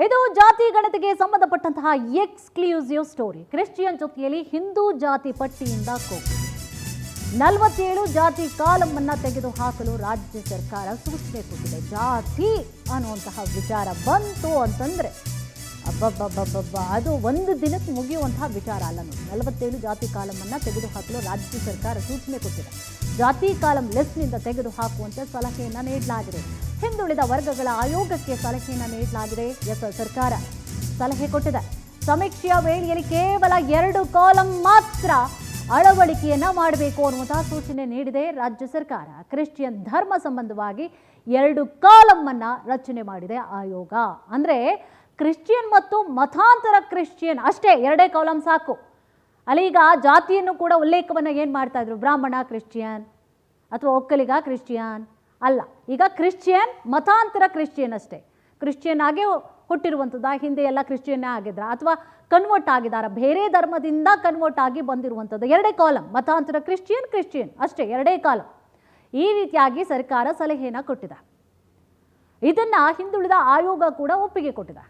ಇದು ಜಾತಿ ಗಣತಿಗೆ ಸಂಬಂಧಪಟ್ಟಂತಹ ಎಕ್ಸ್ಕ್ಲೂಸಿವ್ ಸ್ಟೋರಿ. ಕ್ರಿಶ್ಚಿಯನ್ ಜೊತೆಯಲ್ಲಿ ಹಿಂದೂ ಜಾತಿ ಪಟ್ಟಿಯಿಂದ ಕೋಕ್ 47 ಜಾತಿ ಕಾಲಂ ಅನ್ನು ತೆಗೆದುಹಾಕಲು ರಾಜ್ಯ ಸರ್ಕಾರ ಸೂಚನೆ ಕೊಟ್ಟಿದೆ. ಜಾತಿ ಅನ್ನುವಂತಹ ವಿಚಾರ ಬಂತು ಅಂತಂದ್ರೆ ಅಬ್ಬಬ್ಬಬ್ಬಬ್ಬ ಅದು ಒಂದು ದಿನಕ್ಕೆ ಮುಗಿಯುವಂತಹ ವಿಚಾರ ಅಲ್ಲ. 47 ಜಾತಿ ಕಾಲಂ ಅನ್ನು ತೆಗೆದುಹಾಕಲು ರಾಜ್ಯ ಸರ್ಕಾರ ಸೂಚನೆ ಕೊಟ್ಟಿದೆ. ಜಾತಿ ಕಾಲಂ ಲಿಸ್ಟ್ನಿಂದ ತೆಗೆದುಹಾಕುವಂತೆ ಸಲಹೆಯನ್ನು ನೀಡಲಾಗಿದೆ. ಹಿಂದುಳಿದ ವರ್ಗಗಳ ಆಯೋಗಕ್ಕೆ ಸಲಹೆಯನ್ನು ನೀಡಲಾಗಿದೆ. ಸರ್ಕಾರ ಸಲಹೆ ಕೊಟ್ಟಿದೆ. ಸಮೀಕ್ಷೆಯ ವೇಳೆಯಲ್ಲಿ ಕೇವಲ 2 ಕಾಲಂ ಮಾತ್ರ ಅಳವಡಿಕೆಯನ್ನ ಮಾಡಬೇಕು ಅನ್ನುವಂತಹ ಸೂಚನೆ ನೀಡಿದೆ ರಾಜ್ಯ ಸರ್ಕಾರ. ಕ್ರಿಶ್ಚಿಯನ್ ಧರ್ಮ ಸಂಬಂಧವಾಗಿ 2 ಕಾಲಂ ಅನ್ನ ರಚನೆ ಮಾಡಿದೆ ಆಯೋಗ. ಅಂದ್ರೆ ಕ್ರಿಶ್ಚಿಯನ್ ಮತ್ತು ಮತಾಂತರ ಕ್ರಿಶ್ಚಿಯನ್ ಅಷ್ಟೇ 2 ಕಾಲಂ ಸಾಕು. ಅಲ್ಲೀಗ ಜಾತಿಯನ್ನು ಕೂಡ ಉಲ್ಲೇಖವನ್ನು ಏನು ಮಾಡ್ತಾ ಇದ್ರು, ಬ್ರಾಹ್ಮಣ ಕ್ರಿಶ್ಚಿಯನ್ ಅಥವಾ ಒಕ್ಕಲಿಗ ಕ್ರಿಶ್ಚಿಯನ್ ಅಲ್ಲ. ಈಗ ಕ್ರಿಶ್ಚಿಯನ್ ಮತಾಂತರ ಕ್ರಿಶ್ಚಿಯನ್ ಅಷ್ಟೇ. ಕ್ರಿಶ್ಚಿಯನ್ ಆಗಿ ಹುಟ್ಟಿರುವಂಥದ್ದು, ಹಿಂದೆ ಎಲ್ಲ ಕ್ರಿಶ್ಚಿಯನ್ನೇ ಆಗಿದ್ರ ಅಥವಾ ಕನ್ವರ್ಟ್ ಆಗಿದ್ದಾರೆ, ಬೇರೆ ಧರ್ಮದಿಂದ ಕನ್ವರ್ಟ್ ಆಗಿ ಬಂದಿರುವಂಥದ್ದು 2 ಕಾಲಂ. ಮತಾಂತರ ಕ್ರಿಶ್ಚಿಯನ್ ಅಷ್ಟೇ 2 ಕಾಲಂ. ಈ ರೀತಿಯಾಗಿ ಸರ್ಕಾರ ಸಲಹೆಯನ್ನು ಕೊಟ್ಟಿದೆ. ಇದನ್ನ ಹಿಂದುಳಿದ ಆಯೋಗ ಕೂಡ ಒಪ್ಪಿಗೆ ಕೊಟ್ಟಿದೆ.